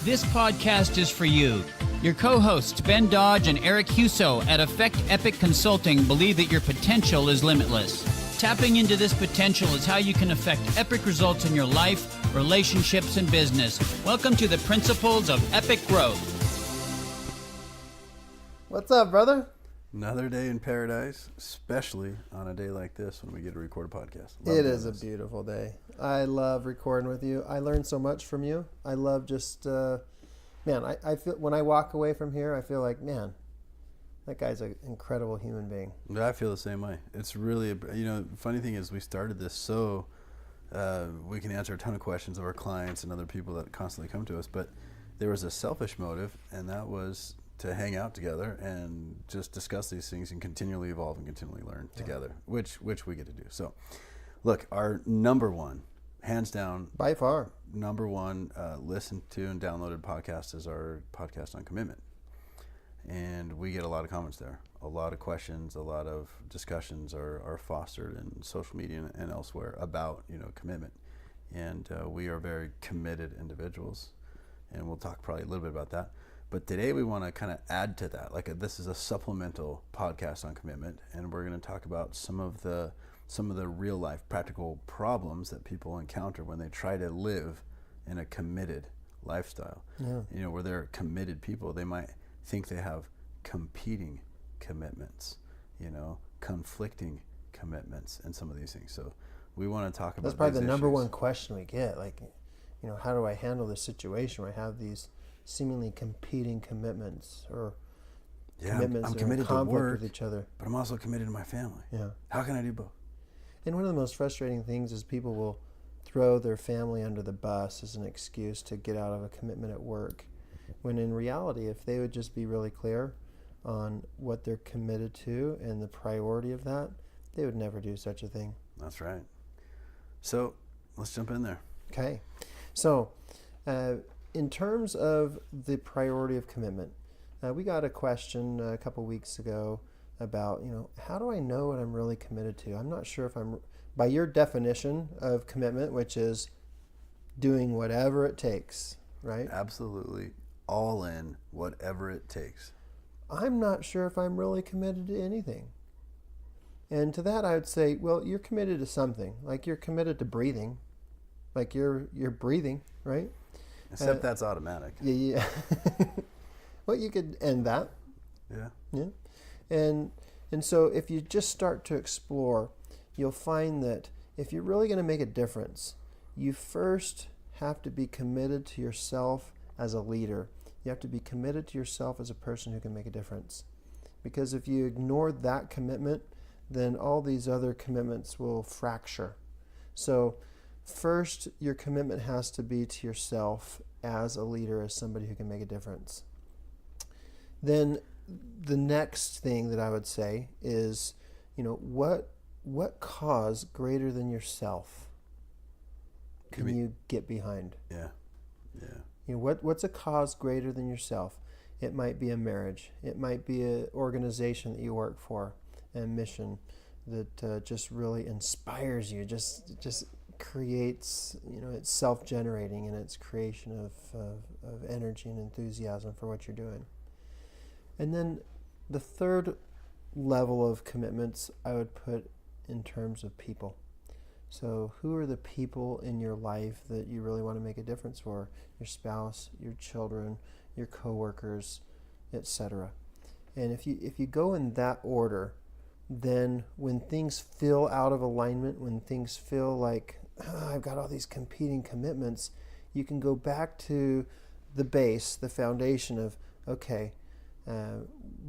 This podcast is for you. Your co-hosts, Ben Dodge and Eric Huso at Effect Epic Consulting, believe that your potential is limitless. Tapping into this potential is how you can affect epic results in your life, relationships, and business. Welcome to the Principles of Epic Growth. What's up, brother? Another day in paradise, especially on a day like this when we get to record a podcast. It is a beautiful day. I love recording with you. I learn so much from you. I love just, I feel when I walk away from here, I feel like, man, that guy's an incredible human being. I feel the same way. It's really, funny thing is we started this so we can answer a ton of questions of our clients and other people that constantly come to us, but there was a selfish motive, and that was to hang out together and just discuss these things and continually evolve and continually learn together, which we get to do. So, look, our number one, hands down, by far, number one listened to and downloaded podcast is our podcast on commitment. And we get a lot of comments there. A lot of questions, a lot of discussions are fostered in social media and elsewhere about, commitment. And we are very committed individuals. And we'll talk probably a little bit about that. But today we want to kind of add to that. This is a supplemental podcast on commitment, and we're going to talk about some of the real life practical problems that people encounter when they try to live in a committed lifestyle. Yeah. Where they're committed people, they might think they have competing commitments, conflicting commitments, and some of these things. So we want to talk about that's probably the number issues. one question we get. How do I handle this situation where I have these seemingly competing commitments or commitments I'm that committed are in conflict to work with each other? But I'm also committed to my family. Yeah. How can I do both? And one of the most frustrating things is people will throw their family under the bus as an excuse to get out of a commitment at work, when in reality, if they would just be really clear on what they're committed to and the priority of that, they would never do such a thing. That's right. So let's jump in there. Okay. So in terms of the priority of commitment, we got a question a couple weeks ago about, how do I know what I'm really committed to? I'm not sure if I'm, by your definition of commitment, which is doing whatever it takes, right? Absolutely. All in, whatever it takes. I'm not sure if I'm really committed to anything. And to that, I would say, well, you're committed to something. Like you're committed to breathing. Like you're breathing, right? Except that's automatic. Yeah. Well, you could end that. Yeah. Yeah. And so if you just start to explore, you'll find that if you're really going to make a difference, you first have to be committed to yourself as a leader. You have to be committed to yourself as a person who can make a difference. Because if you ignore that commitment, then all these other commitments will fracture. So first, your commitment has to be to yourself as a leader, as somebody who can make a difference. Then the next thing that I would say is, what cause greater than yourself can you get behind? Yeah. What's a cause greater than yourself? It might be a marriage. It might be an organization that you work for, a mission that just really inspires you, just creates, it's self-generating in its creation of energy and enthusiasm for what you're doing. And then the third level of commitments I would put in terms of people. So who are the people in your life that you really want to make a difference for? Your spouse, your children, your coworkers, etc. And if you go in that order, then when things feel out of alignment, when things feel like, I've got all these competing commitments, you can go back to the base, the foundation of, okay,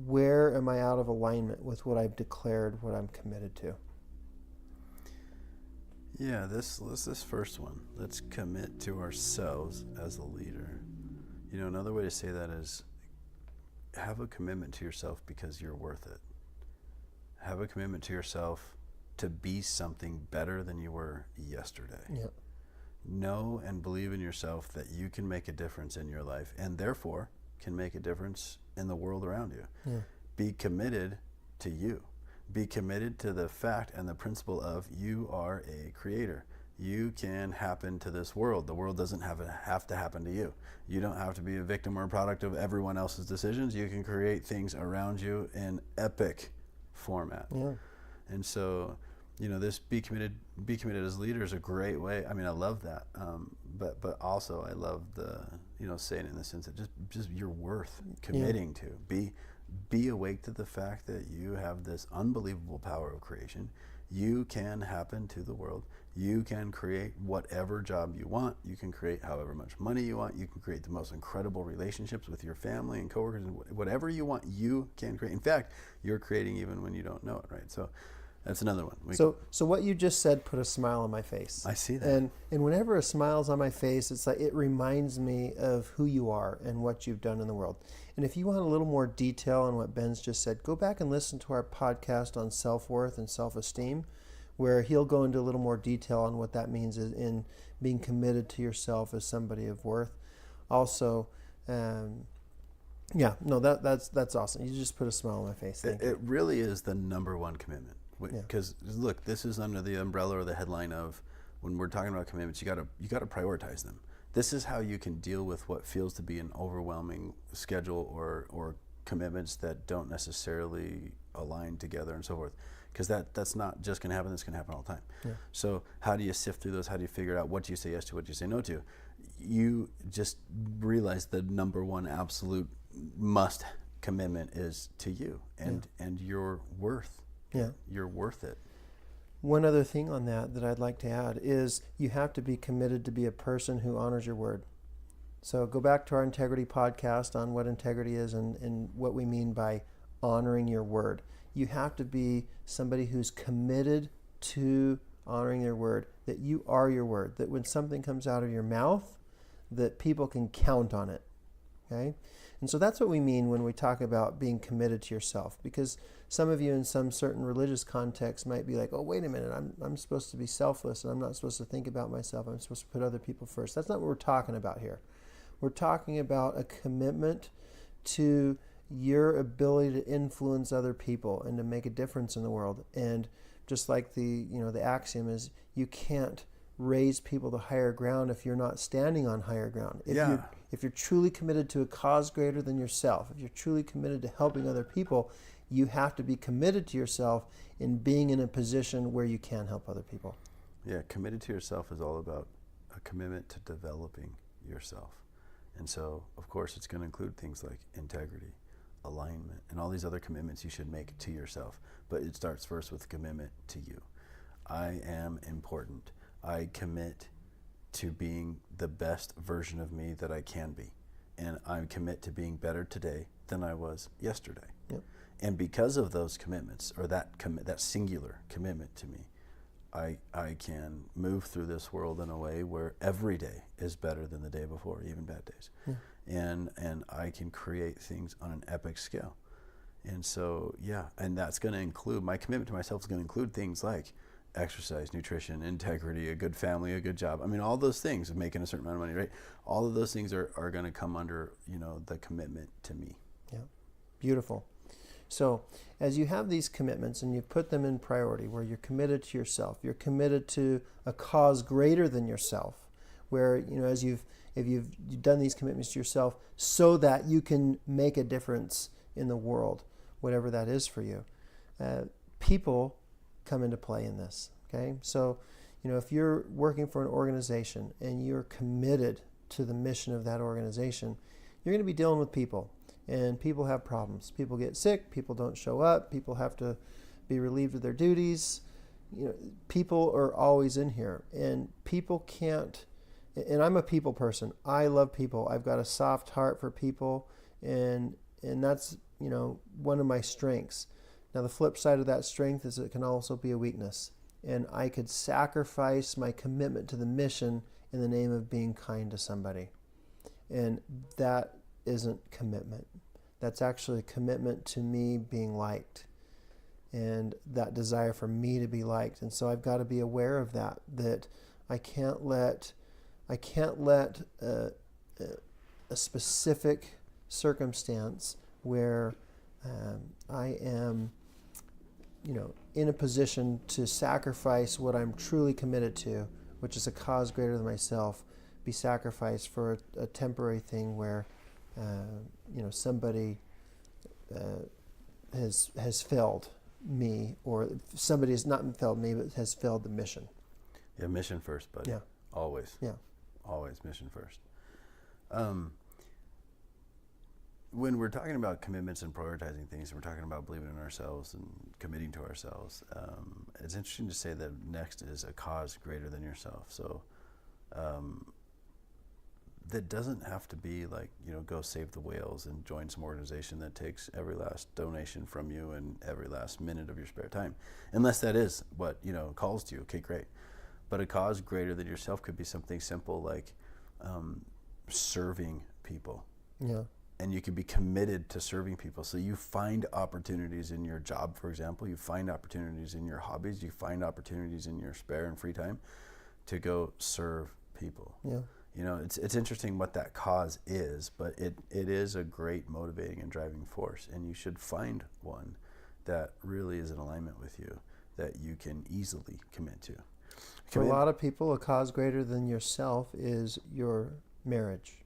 where am I out of alignment with what I've declared, what I'm committed to? Yeah, this first one. Let's commit to ourselves as a leader. Another way to say that is have a commitment to yourself because you're worth it. Have a commitment to yourself to be something better than you were yesterday. Yep. Know and believe in yourself that you can make a difference in your life and therefore can make a difference in the world around you. Yeah. Be committed to you. Be committed to the fact and the principle of you are a creator. You can happen to this world. The world doesn't have to happen to you. You don't have to be a victim or a product of everyone else's decisions. You can create things around you in epic format. Yeah. And so, this be committed as leader is a great way. I mean, I love that. But also I love the, saying it in the sense that just you're worth committing to. Be awake to the fact that you have this unbelievable power of creation. You can happen to the world. You can create whatever job you want. You can create however much money you want. You can create the most incredible relationships with your family and coworkers. And whatever you want, you can create. In fact, you're creating even when you don't know it, right? So that's another one. So what you just said put a smile on my face. I see that. And whenever a smile's on my face, it's like it reminds me of who you are and what you've done in the world. And if you want a little more detail on what Ben's just said, go back and listen to our podcast on self-worth and self-esteem, where he'll go into a little more detail on what that means in being committed to yourself as somebody of worth. Also, that's awesome. You just put a smile on my face. It really is the number one commitment. Because look, this is under the umbrella or the headline of, when we're talking about commitments, you got to prioritize them. This is how you can deal with what feels to be an overwhelming schedule or commitments that don't necessarily align together and so forth. Because that's not just going to happen. That's going to happen all the time. Yeah. So how do you sift through those? How do you figure out what do you say yes to, what do you say no to? You just realize the number one absolute must commitment is to you and your worth. Yeah. You're worth it. One other thing on that I'd like to add is you have to be committed to be a person who honors your word. So go back to our integrity podcast on what integrity is and what we mean by honoring your word. You have to be somebody who's committed to honoring their word, that you are your word, that when something comes out of your mouth, that people can count on it. Okay? And so that's what we mean when we talk about being committed to yourself, because some of you in some certain religious context might be like, oh, wait a minute, I'm supposed to be selfless and I'm not supposed to think about myself. I'm supposed to put other people first. That's not what we're talking about here. We're talking about a commitment to your ability to influence other people and to make a difference in the world. And just like the axiom is, you can't raise people to higher ground if you're not standing on higher ground. If you're truly committed to a cause greater than yourself, if you're truly committed to helping other people, you have to be committed to yourself in being in a position where you can help other people. Yeah, committed to yourself is all about a commitment to developing yourself. And so, of course, it's going to include things like integrity, alignment, and all these other commitments you should make to yourself. But it starts first with a commitment to you. I am important. I commit to being the best version of me that I can be. And I commit to being better today than I was yesterday. Yep. And because of those commitments, or that singular commitment to me, I can move through this world in a way where every day is better than the day before, even bad days. Yeah. And I can create things on an epic scale. And so, and that's going to include, my commitment to myself is going to include things like exercise, nutrition, integrity, a good family, a good job. I mean, all those things, making a certain amount of money, right? All of those things are going to come under, the commitment to me. Yeah, beautiful. So as you have these commitments and you put them in priority, where you're committed to yourself, you're committed to a cause greater than yourself, where, if you've done these commitments to yourself so that you can make a difference in the world, whatever that is for you, people come into play in this. Okay. So, if you're working for an organization and you're committed to the mission of that organization, you're going to be dealing with people. And people have problems. People get sick. People don't show up. People have to be relieved of their duties. People are always in here. And people can't, and I'm a people person. I love people. I've got a soft heart for people. And that's, one of my strengths. Now, the flip side of that strength is it can also be a weakness. And I could sacrifice my commitment to the mission in the name of being kind to somebody. And that isn't commitment. That's actually a commitment to me being liked and that desire for me to be liked. And so I've got to be aware of that I can't let a specific circumstance where I am, in a position to sacrifice what I'm truly committed to, which is a cause greater than myself, be sacrificed for a temporary thing where, somebody has failed me, or somebody has not failed me, but has failed the mission. Yeah, mission first, buddy. Yeah. Always. Yeah. Always mission first. When we're talking about commitments and prioritizing things, we're talking about believing in ourselves and committing to ourselves. It's interesting to say that next is a cause greater than yourself. So that doesn't have to be like, go save the whales and join some organization that takes every last donation from you and every last minute of your spare time. Unless that is what, calls to you. Okay, great. But a cause greater than yourself could be something simple like serving people. Yeah. And you can be committed to serving people. So you find opportunities in your job, for example. You find opportunities in your hobbies. You find opportunities in your spare and free time to go serve people. Yeah. It's interesting what that cause is, but it is a great motivating and driving force. And you should find one that really is in alignment with you, that you can easily commit to. For a lot of people, a cause greater than yourself is your marriage.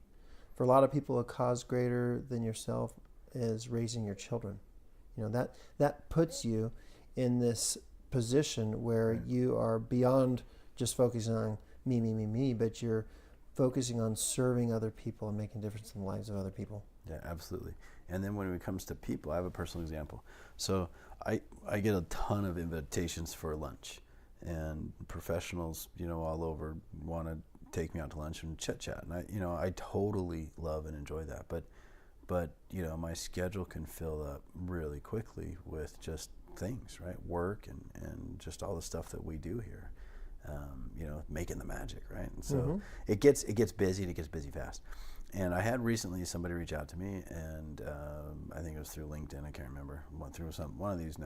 For a lot of people, a cause greater than yourself is raising your children. That puts you in this position where Right. you are beyond just focusing on me, but you're focusing on serving other people and making a difference in the lives of other people. Yeah, absolutely. And then when it comes to people, I have a personal example. So I get a ton of invitations for lunch, and professionals, all over want to take me out to lunch and chit chat. And I totally love and enjoy that. But my schedule can fill up really quickly with just things, right? Work and just all the stuff that we do here. Making the magic, right? And so it gets busy, and it gets busy fast. And I had recently somebody reach out to me, and I think it was through LinkedIn. I can't remember. Went through one of these,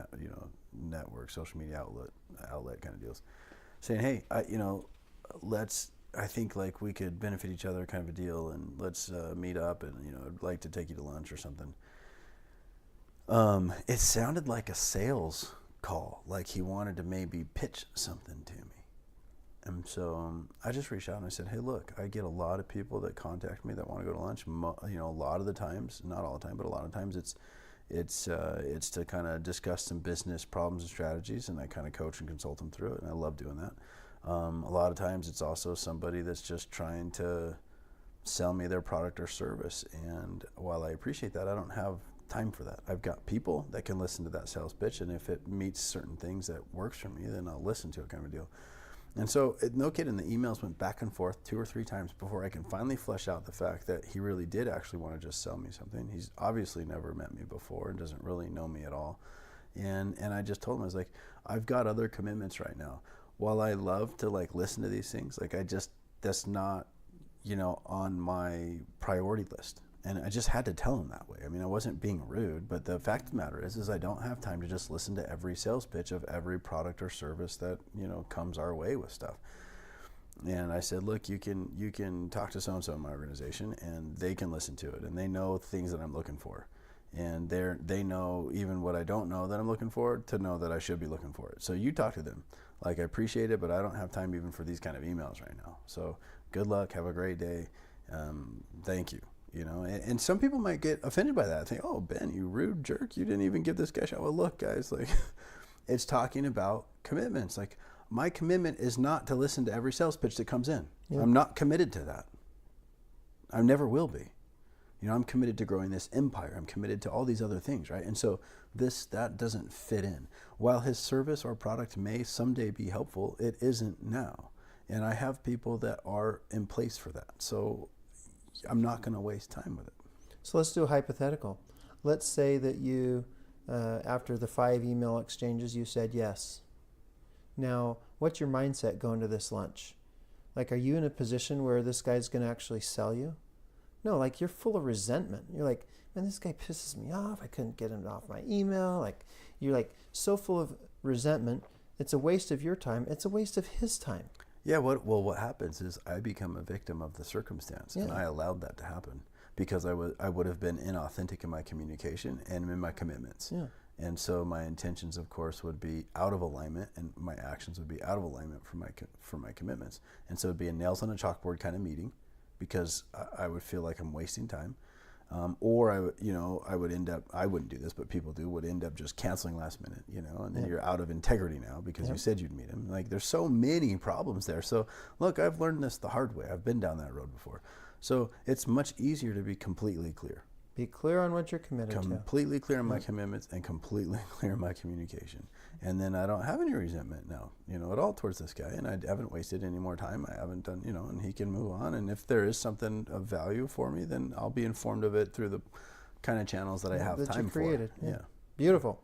network, social media outlet kind of deals, saying, "Hey, I think like we could benefit each other, kind of a deal, and let's meet up, and I'd like to take you to lunch or something." It sounded like a sales call, like he wanted to maybe pitch something to me. And so I just reached out and I said, "Hey, look, I get a lot of people that contact me that want to go to lunch. A lot of the times, not all the time, but a lot of times it's to kind of discuss some business problems and strategies, and I kind of coach and consult them through it, and I love doing that. A lot of times it's also somebody that's just trying to sell me their product or service, and while I appreciate that, I don't have time for that. I've got people that can listen to that sales pitch, and if it meets certain things that works for me, then I'll listen to it, kind of a deal." And so, no kidding, the emails went back and forth 2 or 3 times before I can finally flesh out the fact that he really did actually want to just sell me something. He's obviously never met me before and doesn't really know me at all. And I just told him, I was like, I've got other commitments right now. While I love to listen to these things, that's not, on my priority list. And I just had to tell him that way. I mean, I wasn't being rude, but the fact of the matter is I don't have time to just listen to every sales pitch of every product or service that, comes our way with stuff. And I said, "Look, you can talk to so-and-so in my organization, and they can listen to it, and they know things that I'm looking for. And they know even what I don't know that I'm looking for to know that I should be looking for it. So you talk to them. I appreciate it, but I don't have time even for these kind of emails right now. So good luck. Have a great day. Thank you." And some people might get offended by that. Think, "Oh, Ben, you rude jerk. You didn't even give this guy a shot." Well, look, guys, it's talking about commitments. My commitment is not to listen to every sales pitch that comes in. Yeah. I'm not committed to that. I never will be. I'm committed to growing this empire. I'm committed to all these other things, right? And so that doesn't fit in. While his service or product may someday be helpful, it isn't now. And I have people that are in place for that. So I'm not going to waste time with it. So let's do a hypothetical. Let's say that you, after the 5 email exchanges, you said yes. Now, what's your mindset going to this lunch? Are you in a position where this guy's going to actually sell you? No, you're full of resentment. You're like, "Man, this guy pisses me off. I couldn't get him off my email." You're so full of resentment. It's a waste of your time. It's a waste of his time. Yeah, what happens is I become a victim of the circumstance, and I allowed that to happen because I would have been inauthentic in my communication and in my commitments. Yeah. And so my intentions, of course, would be out of alignment, and my actions would be out of alignment for my commitments. And so it'd be a nails on a chalkboard kind of meeting, because I would feel like I'm wasting time. Or I would end up, I wouldn't do this, but people would end up just canceling last minute, and then you're out of integrity now because you said you'd meet him. Like, there's so many problems there. So look, I've learned this the hard way. I've been down that road before. So it's much easier to be completely clear. Be clear on what you're committed to. Completely clear on my commitments and completely clear on my communication. And then I don't have any resentment now, at all towards this guy. And I haven't wasted any more time. I haven't done, and he can move on. And if there is something of value for me, then I'll be informed of it through the kind of channels that I have that time you created. for. Yeah. Beautiful.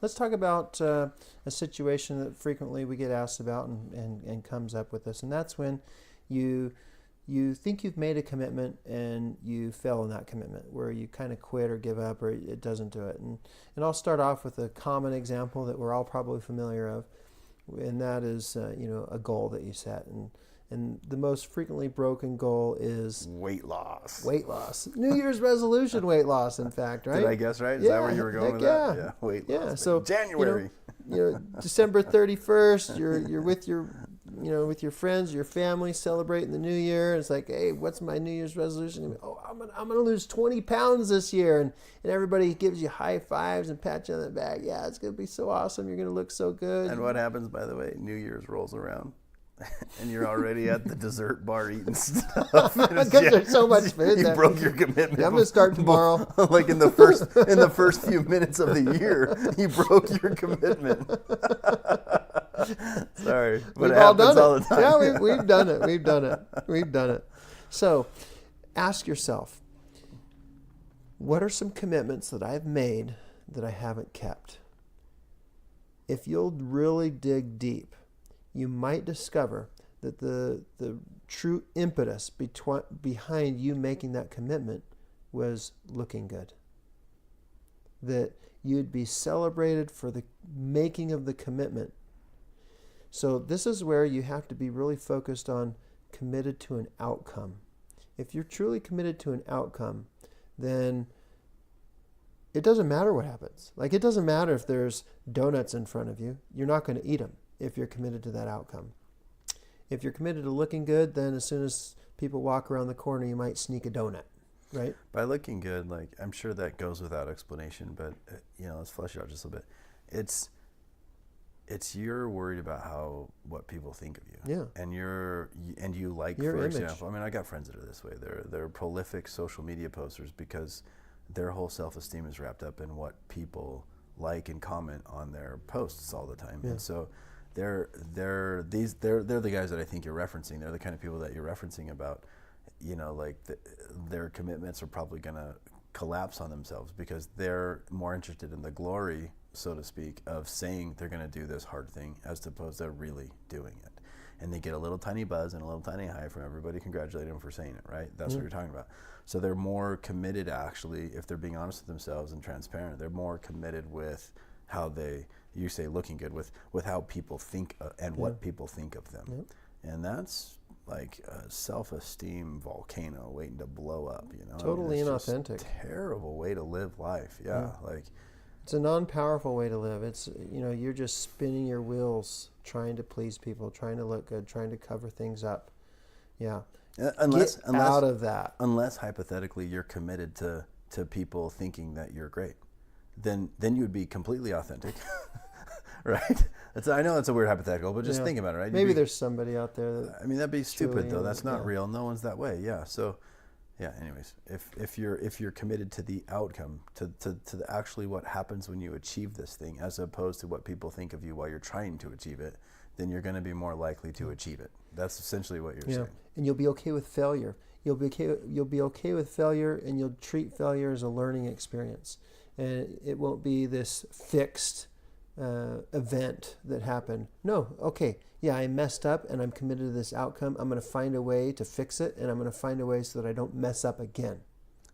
Let's talk about a situation that frequently we get asked about and comes up with us. And that's when you think you've made a commitment and you fail in that commitment, where you kind of quit or give up, or it doesn't do it. And I'll start off with a common example that we're all probably familiar of, and that is a goal that you set. And the most frequently broken goal is weight loss. New Year's resolution weight loss, in fact, right? Did I guess right? Is that where you were going with that? Yeah, weight loss. Yeah, so January. December 31st, you're with your friends, your family, celebrating the new year. It's like, hey, what's my New Year's resolution? Oh, I'm gonna lose 20 pounds this year, and everybody gives you high fives and pat you on the back. Yeah, it's gonna be so awesome. You're gonna look so good. And what happens, by the way? New Year's rolls around, and you're already at the dessert bar eating stuff. Because there's so much food. You broke your commitment. Yeah, I'm gonna start tomorrow. Like in the first few minutes of the year, you broke your commitment. Sorry, but We've it all happens done it. all the time. Yeah, we've done it. We've done it. So, ask yourself, what are some commitments that I've made that I haven't kept? If you'll really dig deep, you might discover that the true impetus behind you making that commitment was looking good. That you'd be celebrated for the making of the commitment. So this is where you have to be really focused on committed to an outcome. If you're truly committed to an outcome, then it doesn't matter what happens. Like, it doesn't matter if there's donuts in front of you. You're not going to eat them if you're committed to that outcome. If you're committed to looking good, then as soon as people walk around the corner, you might sneak a donut, right? By looking good, like, I'm sure that goes without explanation, but let's flesh it out just a little bit. It's you're worried about what people think of you. Yeah. And you like, your for image. example, I mean, I got friends that are this way. They're prolific social media posters because their whole self-esteem is wrapped up in what people like and comment on their posts all the time. Yeah. And so they're the guys that I think you're referencing. They're the kind of people that you're referencing about, their commitments are probably going to collapse on themselves because they're more interested in the glory, so to speak, of saying they're going to do this hard thing as opposed to really doing it. And they get a little tiny buzz and a little tiny high from everybody congratulating them for saying it, right? That's what you're talking about. So they're more committed, actually, if they're being honest with themselves and transparent, they're more committed with how you say looking good, with how people think and what people think of them. Yep. And that's like a self-esteem volcano waiting to blow up, Totally inauthentic. Just a terrible way to live life. Yeah. It's a non-powerful way to live. It's, you're just spinning your wheels trying to please people, trying to look good, trying to cover things up. Yeah. Unless out of that. Unless hypothetically you're committed to people thinking that you're great. Then you would be completely authentic. Right? I know it's a weird hypothetical, but just think about it, right? Maybe there's somebody out there that, I mean, that'd be stupid though. That's not real. No one's that way. Yeah. So yeah, anyways, if you're committed to the outcome, to actually what happens when you achieve this thing, as opposed to what people think of you while you're trying to achieve it, then you're going to be more likely to achieve it. That's essentially what you're saying. And you'll be okay with failure. You'll be okay with failure, and you'll treat failure as a learning experience. And it won't be this fixed event that happened. No, okay, yeah, I messed up and I'm committed to this outcome. I'm going to find a way to fix it, and I'm going to find a way so that I don't mess up again.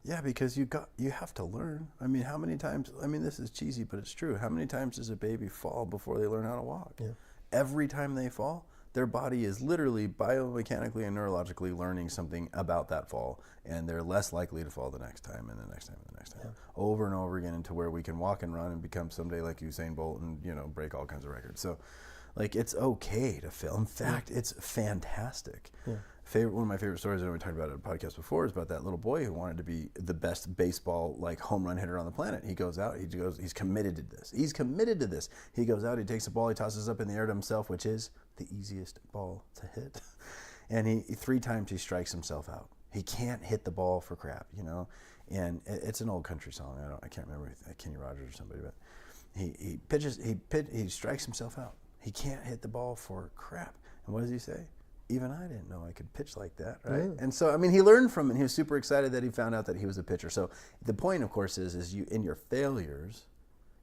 Yeah, because you have to learn. I mean, how many times, this is cheesy, but it's true. How many times does a baby fall before they learn how to walk? Yeah. Every time they fall, their body is literally biomechanically and neurologically learning something about that fall, and they're less likely to fall the next time and the next time and the next time, over and over again, into where we can walk and run and become someday like Usain Bolt and, you know, break all kinds of records. So, like, it's okay to fail. In fact, it's fantastic. One of my favorite stories, I know we talked about it on a podcast before, is about that little boy who wanted to be the best baseball, like, home run hitter on the planet. He goes out, he's committed to this. He's committed to this. He goes out, he takes the ball, he tosses it up in the air to himself, which is the easiest ball to hit. And he 3 times he strikes himself out. He can't hit the ball for crap, you know. And it's an old country song. I can't remember, Kenny Rogers or somebody, but he strikes himself out. He can't hit the ball for crap. And what does he say? Even I didn't know I could pitch like that, right? Yeah. And so, I mean, he learned from it, and he was super excited that he found out that he was a pitcher. So the point, of course, is you, in your failures,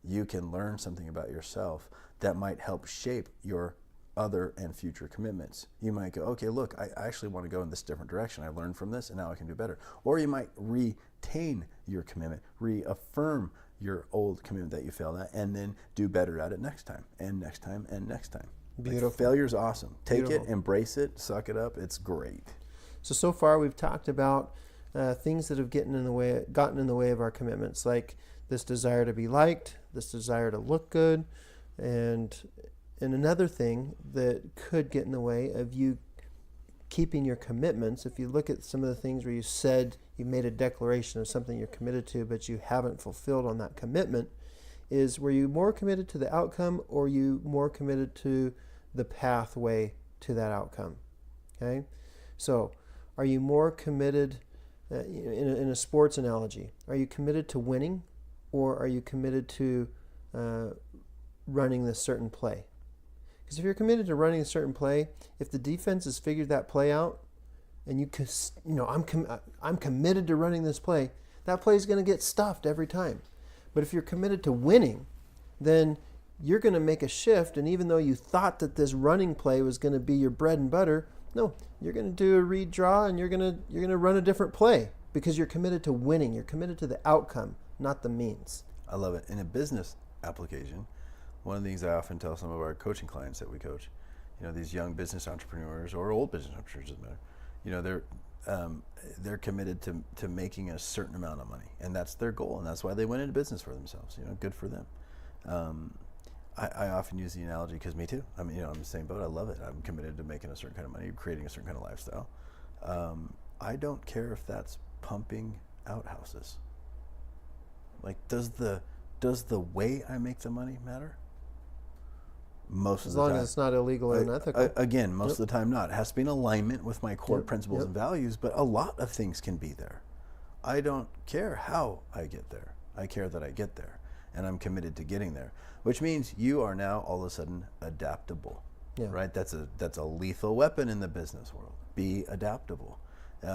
you can learn something about yourself that might help shape your other and future commitments. You might go, okay, look, I actually want to go in this different direction. I learned from this, and now I can do better. Or you might retain your commitment, reaffirm your old commitment that you failed at, and then do better at it next time, and next time, and next time. Beautiful. Like, failure's awesome. Take Beautiful. it, embrace it, suck it up. It's great. So far we've talked about things that have gotten in the way of our commitments, like this desire to be liked, this desire to look good, and another thing that could get in the way of you keeping your commitments. If you look at some of the things where you said you made a declaration of something you're committed to, but you haven't fulfilled on that commitment, is, were you more committed to the outcome, or are you more committed to the pathway to that outcome? Okay, so are you more committed, in a sports analogy, are you committed to winning, or are you committed to running this certain play? Because if you're committed to running a certain play, if the defense has figured that play out, and I'm committed to running this play, that play is going to get stuffed every time. But if you're committed to winning, then you're going to make a shift, and even though you thought that this running play was going to be your bread and butter, no, you're going to do a read draw, and you're going to run a different play, because you're committed to winning. You're committed to the outcome, not the means. I love it. In a business application, one of the things I often tell some of our coaching clients that we coach, you know, these young business entrepreneurs or old business entrepreneurs, doesn't matter, you know, they're committed to making a certain amount of money, and that's their goal, and that's why they went into business for themselves. You know, good for them. I often use the analogy, because me too. I mean, you know, I'm in the same boat. I love it. I'm committed to making a certain kind of money, creating a certain kind of lifestyle. I don't care if that's pumping outhouses. Like, does the way I make the money matter? Most of the time. As long as it's not illegal or unethical. Again, most of the time not. It has to be in alignment with my core principles and values, but a lot of things can be there. I don't care how I get there. I care that I get there, and I'm committed to getting there, which means you are now all of a sudden adaptable, right? That's a lethal weapon in the business world. Be adaptable.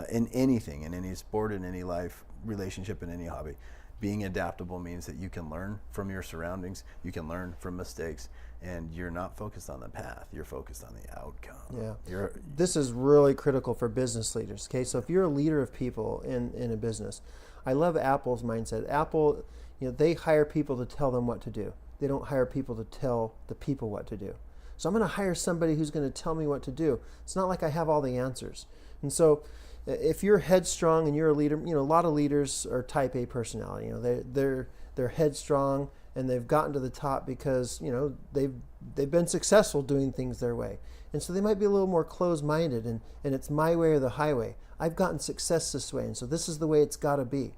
In anything, in any sport, in any life, relationship, in any hobby. Being adaptable means that you can learn from your surroundings, you can learn from mistakes, and you're not focused on the path, you're focused on the outcome. Yeah. This is really critical for business leaders. Okay, so if you're a leader of people in a business, I love Apple's mindset. Apple, you know, they hire people to tell them what to do. They don't hire people to tell the people what to do. So I'm going to hire somebody who's going to tell me what to do. It's not like I have all the answers. And so if you're headstrong and you're a leader, you know, a lot of leaders are type A personality. You know, they're headstrong, and they've gotten to the top because, you know, they've been successful doing things their way. And so they might be a little more closed-minded, and it's my way or the highway. I've gotten success this way, and so this is the way it's got to be.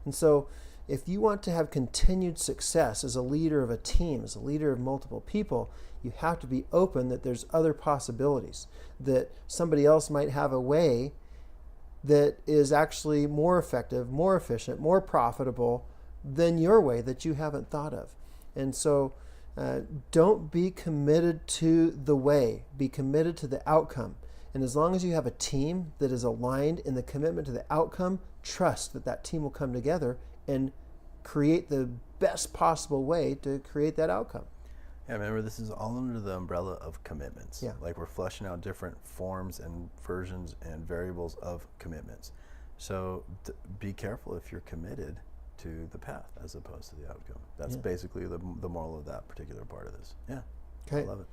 And so if you want to have continued success as a leader of a team, as a leader of multiple people, you have to be open that there's other possibilities, that somebody else might have a way that is actually more effective, more efficient, more profitable than your way that you haven't thought of. And so don't be committed to the way, be committed to the outcome. And as long as you have a team that is aligned in the commitment to the outcome, trust that that team will come together and create the best possible way to create that outcome. Yeah, remember, this is all under the umbrella of commitments. Yeah. Like, we're fleshing out different forms and versions and variables of commitments. So be careful if you're committed to the path as opposed to the outcome. That's basically the moral of that particular part of this. Yeah. Okay. I love it.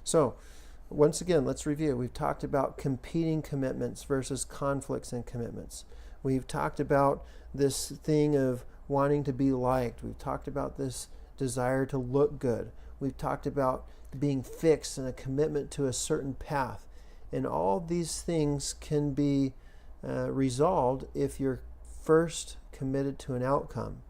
So once again, let's review. We've talked about competing commitments versus conflicts and commitments. We've talked about this thing of wanting to be liked. We've talked about this desire to look good. We've talked about being fixed and a commitment to a certain path. And all these things can be resolved if you're first committed to an outcome.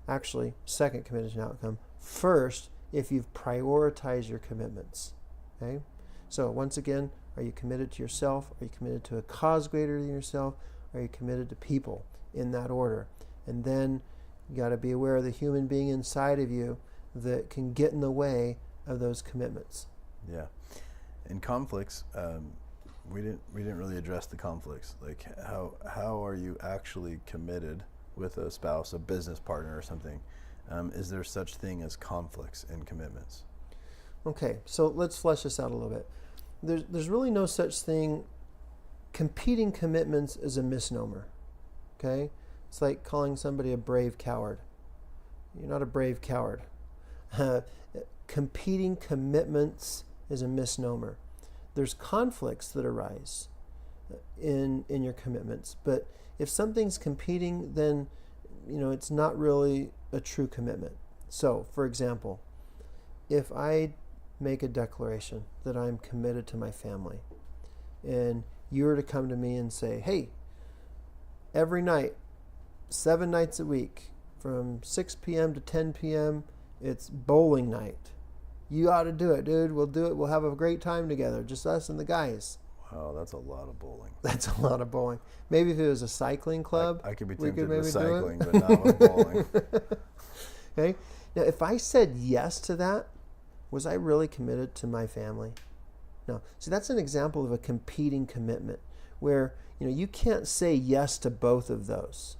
Actually, second committed to an outcome. First, if you've prioritized your commitments. Okay? So once again, are you committed to yourself? Are you committed to a cause greater than yourself? Are you committed to people, in that order? And then you got to be aware of the human being inside of you that can get in the way of those commitments. Yeah. In conflicts, we didn't really address the conflicts. Like how are you actually committed with a spouse, a business partner, or something? Is there such thing as conflicts in commitments? Okay, so let's flesh this out a little bit. There's really no such thing. Competing commitments is a misnomer. Okay, it's like calling somebody a brave coward. You're not a brave coward. Competing commitments is a misnomer. There's conflicts that arise in your commitments, but if something's competing, then it's not really a true commitment. So, for example, if I make a declaration that I'm committed to my family, and you were to come to me and say, hey, every night, 7 nights a week, from 6 p.m. to 10 p.m., it's bowling night. You ought to do it, dude. We'll do it. We'll have a great time together, just us and the guys. Wow, that's a lot of bowling. That's a lot of bowling. Maybe if it was a cycling club, I could be we tempted could with maybe do cycling, it. but not with bowling. Okay. Now, if I said yes to that, was I really committed to my family? No. See, that's an example of a competing commitment where, you can't say yes to both of those.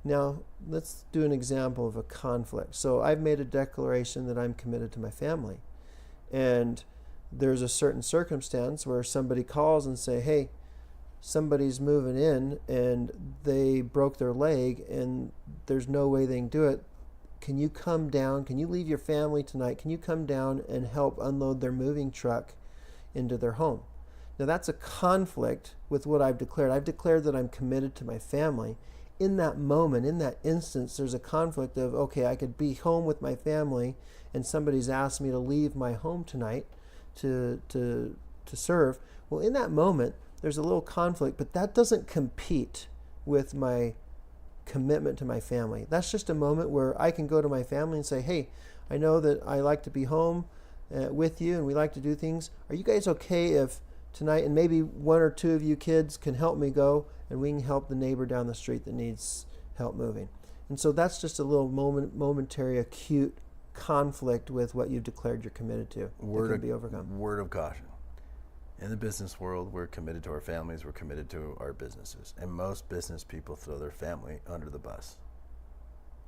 Now, let's do an example of a conflict. So I've made a declaration that I'm committed to my family. And there's a certain circumstance where somebody calls and say, hey, somebody's moving in and they broke their leg and there's no way they can do it. Can you come down? Can you leave your family tonight? Can you come down and help unload their moving truck into their home? Now that's a conflict with what I've declared. I've declared that I'm committed to my family. In that moment, in that instance, there's a conflict of, okay, I could be home with my family and somebody's asked me to leave my home tonight to serve. Well, in that moment, there's a little conflict, but that doesn't compete with my commitment to my family. That's just a moment where I can go to my family and say, hey, I know that I like to be home with you and we like to do things. Are you guys okay if tonight, and maybe one or two of you kids can help me go and we can help the neighbor down the street that needs help moving? And so that's just a little momentary acute conflict with what you've declared you're committed to. It can be overcome. Word of caution. In the business world, we're committed to our families, we're committed to our businesses. And most business people throw their family under the bus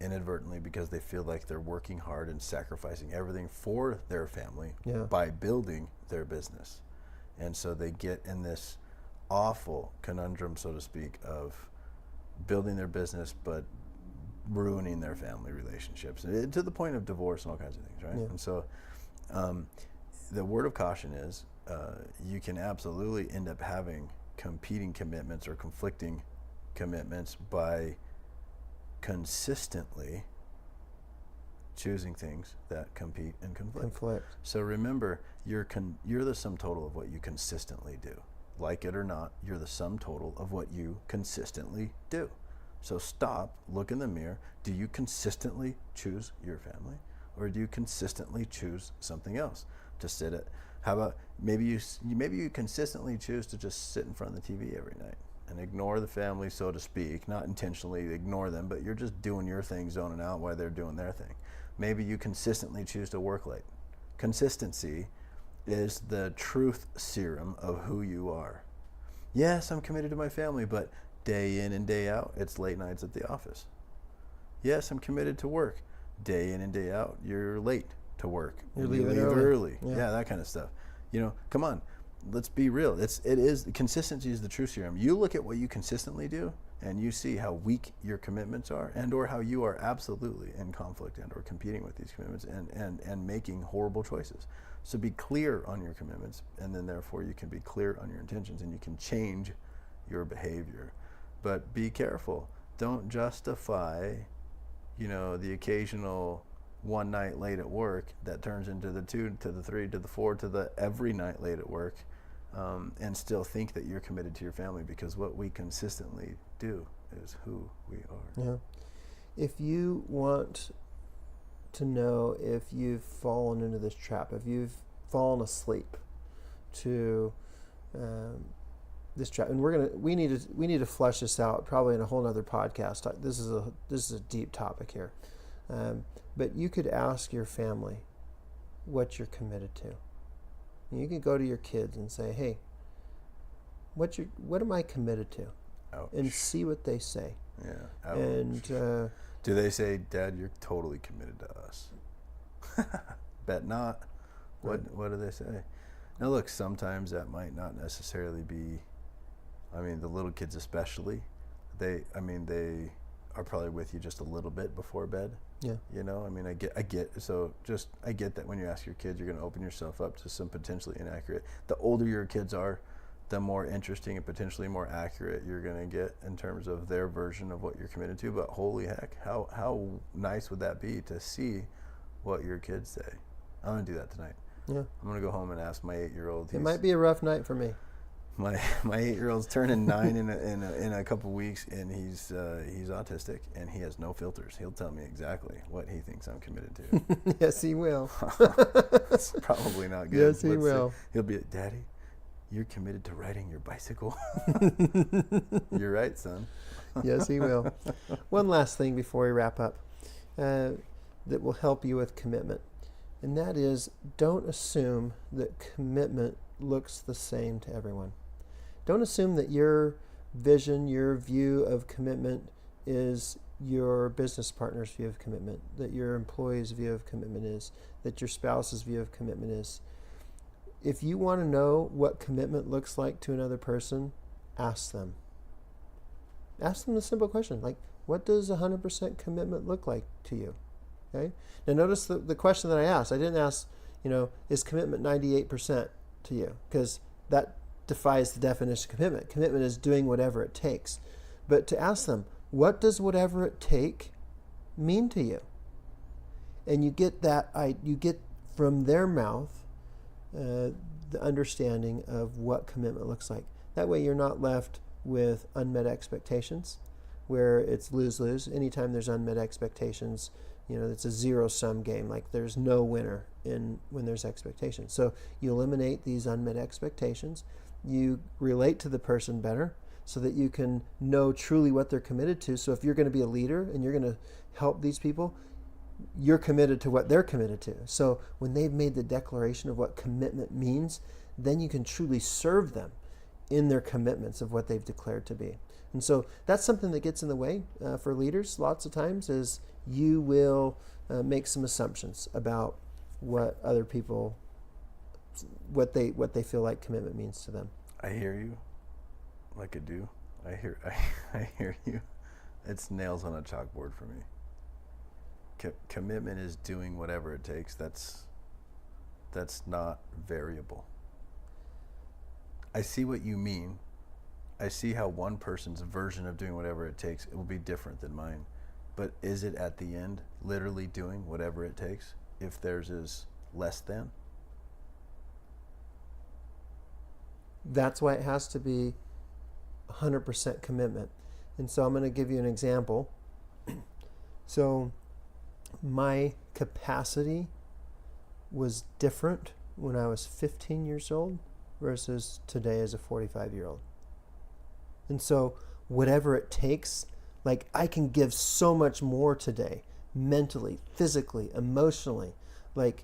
inadvertently because they feel like they're working hard and sacrificing everything for their family by building their business. And so they get in this awful conundrum, so to speak, of building their business but ruining their family relationships to the point of divorce and all kinds of things, right? Yeah. And so the word of caution is you can absolutely end up having competing commitments or conflicting commitments by consistently choosing things that compete and conflict. So remember, you're the sum total of what you consistently do. Like it or not, you're the sum total of what you consistently do. So stop, look in the mirror. Do you consistently choose your family, or do you consistently choose something else? To sit at, how about maybe you consistently choose to just sit in front of the TV every night and ignore the family, so to speak, not intentionally ignore them, but you're just doing your thing, zoning out while they're doing their thing. Maybe you consistently choose to work late. Consistency is the truth serum of who you are. Yes, I'm committed to my family, but day in and day out, it's late nights at the office. Yes, I'm committed to work. Day in and day out, you're late to work. You leave early. Yeah, that kind of stuff. Come on, let's be real. Consistency is the true serum. You look at what you consistently do, and you see how weak your commitments are, and or how you are absolutely in conflict and or competing with these commitments and making horrible choices. So be clear on your commitments, and then therefore you can be clear on your intentions, and you can change your behavior. But be careful. Don't justify, the occasional one night late at work that turns into the 2 to the 3 to the 4 to the every night late at work, and still think that you're committed to your family, because what we consistently do is who we are. Yeah. If you want to know if you've fallen into this trap, if you've fallen asleep to this trap, and we need to flesh this out probably in a whole nother podcast. This is a deep topic here, but you could ask your family what you're committed to. And you could go to your kids and say, "Hey, what am I committed to?" Ouch. And see what they say. Yeah. Ouch. And do they say, "Dad, you're totally committed to us"? Bet not. What do they say? Now look, sometimes that might not necessarily be, the little kids especially, they are probably with you just a little bit before bed. Yeah. I get that when you ask your kids, you're going to open yourself up to some potentially inaccurate. The older your kids are, the more interesting and potentially more accurate you're going to get in terms of their version of what you're committed to. But holy heck, how nice would that be to see what your kids say? I'm going to do that tonight. Yeah. I'm going to go home and ask my 8-year-old. It might be a rough night for me. My 8-year-old's turning 9 in a couple weeks, and he's autistic, and he has no filters. He'll tell me exactly what he thinks I'm committed to. Yes, he will. It's probably not good. Yes, he will. He'll be, "Daddy, you're committed to riding your bicycle." You're right, son. Yes, he will. One last thing before we wrap up that will help you with commitment, and that is, don't assume that commitment looks the same to everyone. Don't assume that your vision, your view of commitment is your business partner's view of commitment, that your employee's view of commitment is, that your spouse's view of commitment is. If you want to know what commitment looks like to another person, ask them. Ask them a simple question, like, what does 100% commitment look like to you? Okay. Now notice the question that I asked. I didn't ask, is commitment 98% to you? Because that defies the definition of commitment. Commitment is doing whatever it takes. But to ask them, what does whatever it take mean to you? And you get from their mouth the understanding of what commitment looks like. That way you're not left with unmet expectations, where it's lose-lose. Anytime there's unmet expectations, it's a zero-sum game. Like, there's no winner when there's expectations. So you eliminate these unmet expectations. You relate to the person better so that you can know truly what they're committed to. So if you're going to be a leader and you're going to help these people, you're committed to what they're committed to. So when they've made the declaration of what commitment means, then you can truly serve them in their commitments of what they've declared to be. And so that's something that gets in the way for leaders lots of times, is you will make some assumptions about what other people, what they feel like commitment means to them. I hear you, like I do. I hear you. It's nails on a chalkboard for me. Commitment is doing whatever it takes. That's not variable. I see what you mean. I see how one person's version of doing whatever it takes, it will be different than mine. But is it at the end literally doing whatever it takes if theirs is less than? That's why it has to be 100% commitment. And so I'm going to give you an example. So my capacity was different when I was 15 years old versus today as a 45-year-old. And so whatever it takes, like, I can give so much more today, mentally, physically, emotionally, like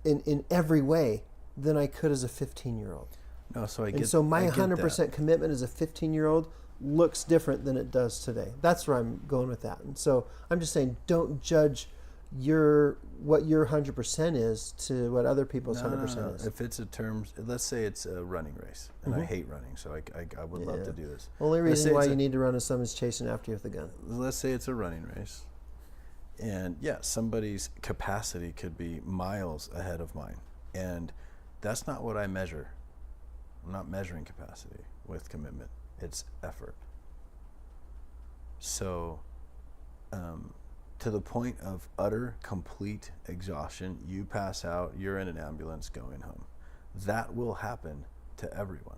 in every way, than I could as a 15-year-old. No, so so my 100% commitment as a 15-year-old looks different than it does today. That's where I'm going with that. And so I'm just saying, don't judge what your 100% is to what other people's 100% is. If it's a terms, let's say it's a running race, and I hate running, so I would love to do this. Only reason why you need to run is someone's chasing after you with a gun. Let's say it's a running race, and somebody's capacity could be miles ahead of mine, and that's not what I measure. I'm not measuring capacity with commitment. It's effort. So, to the point of utter, complete exhaustion, you pass out, you're in an ambulance going home. That will happen to everyone.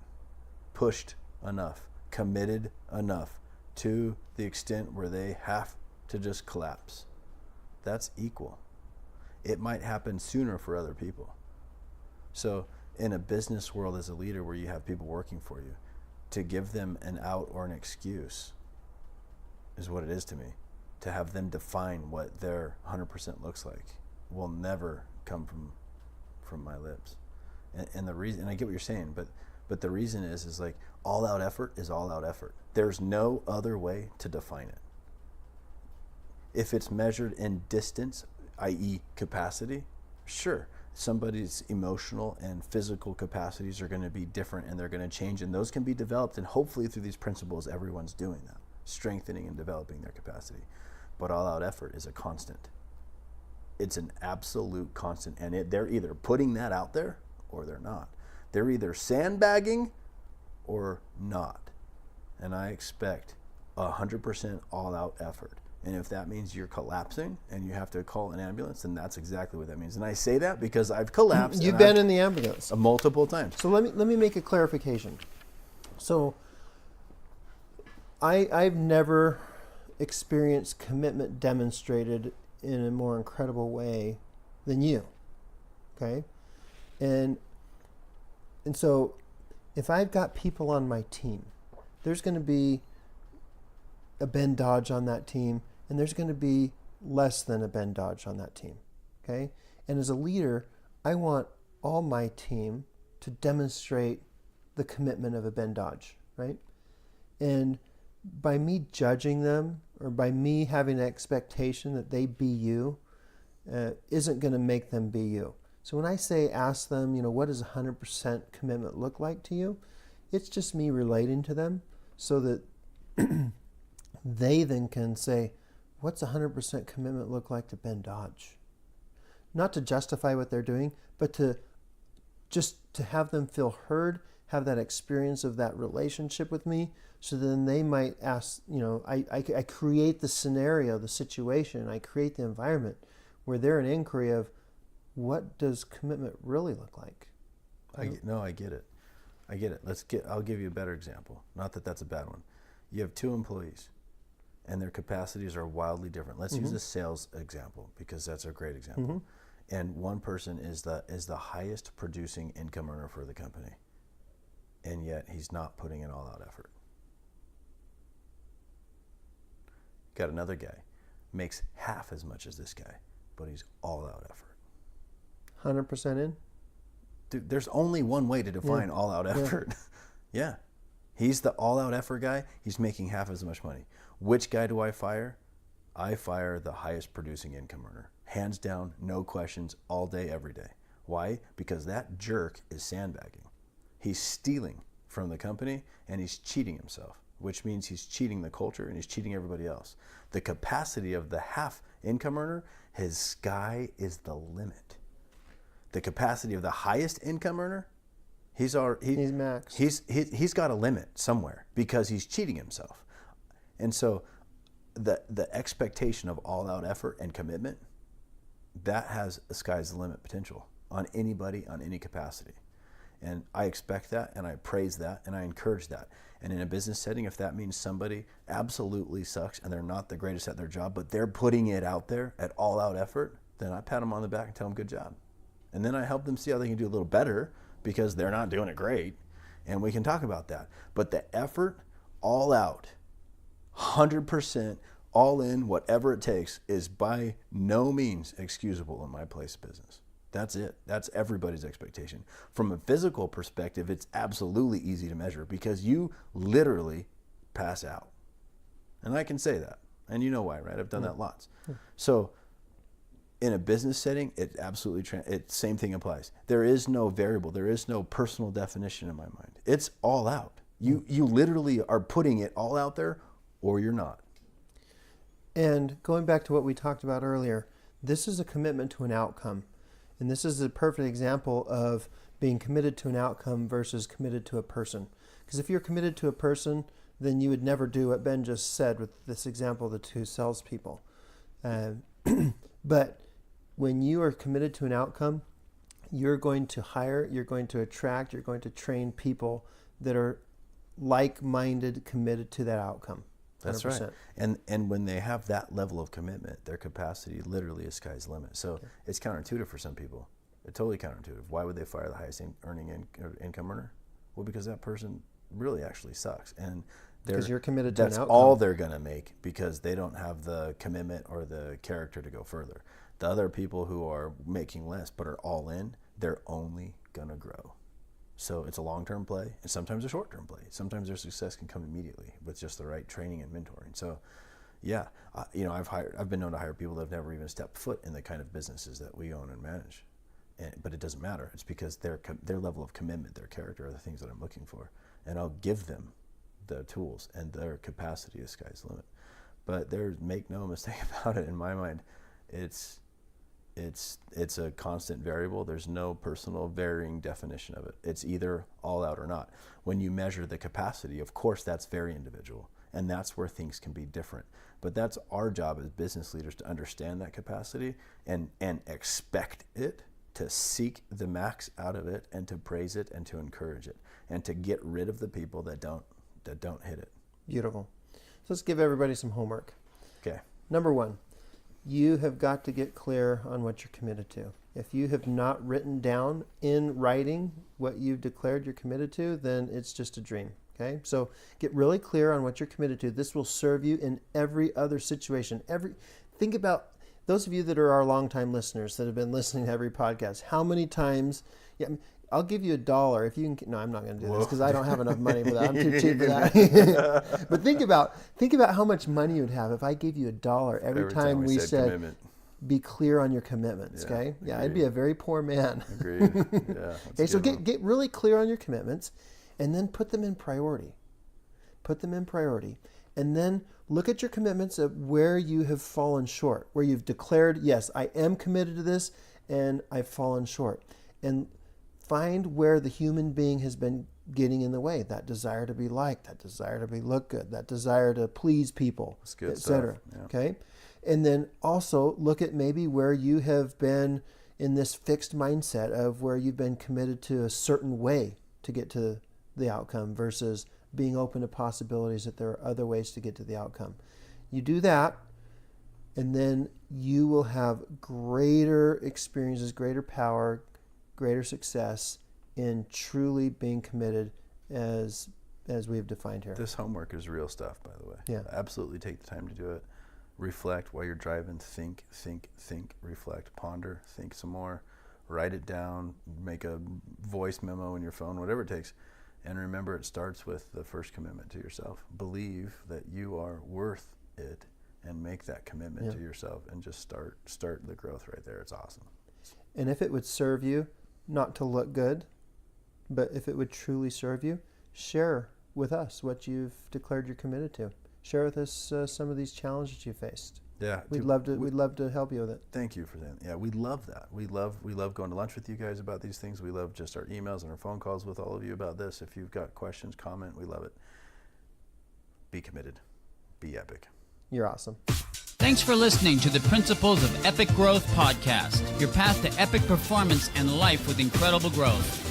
Pushed enough, committed enough to the extent where they have to just collapse. That's equal. It might happen sooner for other people. So in a business world as a leader where you have people working for you, to give them an out or an excuse is what it is to me. To have them define what their 100% looks like will never come from my lips. And the reason, and I get what you're saying, but the reason is like all out effort is all out effort. There's no other way to define it. If it's measured in distance, i.e. capacity, sure, somebody's emotional and physical capacities are going to be different and they're going to change, and those can be developed, and hopefully through these principles everyone's doing that, strengthening and developing their capacity. But all out effort is a constant. It's an absolute constant, and they're either putting that out there or they're not. They're either sandbagging or not. And I expect 100% all out effort. And if that means you're collapsing and you have to call an ambulance, then that's exactly what that means. And I say that because I've collapsed. You've been in the ambulance multiple times. So let me make a clarification. So I've never experienced commitment demonstrated in a more incredible way than you. Okay? And so if I've got people on my team, there's going to be a Ben Dodge on that team, and there's going to be less than a Ben Dodge on that team. Okay? And as a leader, I want all my team to demonstrate the commitment of a Ben Dodge, right? And by me judging them, or by me having an expectation that they be you, isn't going to make them be you. So when I say ask them, what does 100% commitment look like to you? It's just me relating to them so that they then can say, what's 100% commitment look like to Ben Dodge? Not to justify what they're doing, but to have them feel heard, have that experience of that relationship with me, so then they might ask, I create the scenario, the situation, I create the environment where they're an inquiry of, what does commitment really look like? I get it. I'll give you a better example. Not that that's a bad one. You have two employees and their capacities are wildly different. Let's use a sales example because that's a great example. And one person is the highest producing income earner for the company, and yet he's not putting in all out effort. Got another guy, makes half as much as this guy, but he's all out effort. 100% in? Dude, there's only one way to define all out effort. Yeah. He's the all out effort guy. He's making half as much money. Which guy do I fire? I fire the highest producing income earner. Hands down, no questions, all day, every day. Why? Because that jerk is sandbagging. He's stealing from the company and he's cheating himself, which means he's cheating the culture and he's cheating everybody else. The capacity of the half income earner, his sky is the limit. The capacity of the highest income earner, he's maxed. He's got a limit somewhere because he's cheating himself. And so the expectation of all out effort and commitment, that has a sky's the limit potential on anybody, on any capacity. And I expect that, and I praise that, and I encourage that. And in a business setting, if that means somebody absolutely sucks and they're not the greatest at their job, but they're putting it out there at all out effort, then I pat them on the back and tell them good job. And then I help them see how they can do a little better because they're not doing it great. And we can talk about that. But the effort, all out, 100%, all in, whatever it takes, is by no means excusable in my place of business. That's it. That's everybody's expectation. From a physical perspective, it's absolutely easy to measure because you literally pass out. And I can say that. And you know why, right? I've done that lots. So in a business setting, it absolutely, same thing applies. There is no variable. There is no personal definition in my mind. It's all out. You literally are putting it all out there, or you're not. And going back to what we talked about earlier, this is a commitment to an outcome. And this is a perfect example of being committed to an outcome versus committed to a person. Because if you're committed to a person, then you would never do what Ben just said with this example of the two salespeople. But when you are committed to an outcome, you're going to hire, you're going to attract, you're going to train people that are like-minded, committed to that outcome. 100%. That's right. And when they have that level of commitment, their capacity literally is sky's the limit. So it's counterintuitive for some people. It's totally counterintuitive. Why would they fire the highest income earner? Well, because that person really actually sucks. And because you're committed to an outcome. That's all they're going to make because they don't have the commitment or the character to go further. The other people who are making less but are all in, they're only going to grow. So it's a long-term play and sometimes a short-term play. Sometimes their success can come immediately with just the right training and mentoring. So yeah, I've been known to hire people that have never even stepped foot in the kind of businesses that we own and manage. But it doesn't matter. It's because their level of commitment, their character are the things that I'm looking for. And I'll give them the tools, and their capacity is sky's the limit. But make no mistake about it, in my mind, it's a constant variable. There's no personal varying definition of it. It's either all out or not. When you measure the capacity, of course, that's very individual, and that's where things can be different. But that's our job as business leaders, to understand that capacity and expect it, to seek the max out of it, and to praise it and to encourage it, and to get rid of the people that don't hit it. Beautiful. So let's give everybody some homework. Okay. Number one, you have got to get clear on what you're committed to. If you have not written down in writing what you've declared you're committed to, then it's just a dream. Okay? So get really clear on what you're committed to. This will serve you in every other situation. Think about those of you that are our longtime listeners that have been listening to every podcast. How many times? Yeah, I'll give you $1 if you can. No, I'm not going to do this because I don't have enough money for that. I'm too cheap for that. But think about how much money you'd have if I gave you $1 every time we said commitment. Be clear on your commitments. Yeah, okay. Yeah, I'd be a very poor man. Agreed. Yeah. Okay. So get really clear on your commitments, and then put them in priority. Put them in priority, and then look at your commitments of where you have fallen short, where you've declared, yes, I am committed to this, and I've fallen short, and find where the human being has been getting in the way. That desire to be liked, that desire to look good, that desire to please people, etc. Yeah. Okay, and then also look at maybe where you have been in this fixed mindset of where you've been committed to a certain way to get to the outcome versus being open to possibilities that there are other ways to get to the outcome. You do that, and then you will have greater experiences, greater power, greater success in truly being committed as we've defined here. This homework is real stuff, by the way. Yeah. Absolutely take the time to do it. Reflect while you're driving. Think, reflect, ponder, think some more. Write it down, make a voice memo in your phone, whatever it takes. And remember, it starts with the first commitment to yourself. Believe that you are worth it and make that commitment to yourself, and just start the growth right there. It's awesome. And if it would serve you, not to look good, but if it would truly serve you, share with us what you've declared you're committed to. Share with us some of these challenges you faced. Yeah, we'd love to help you with it. Thank you for that. Yeah, we love that. We love going to lunch with you guys about these things. We love just our emails and our phone calls with all of you about this. If you've got questions, comment. We love it. Be committed. Be epic. You're awesome. Thanks for listening to the Principles of Epic Growth podcast, your path to epic performance and life with incredible growth.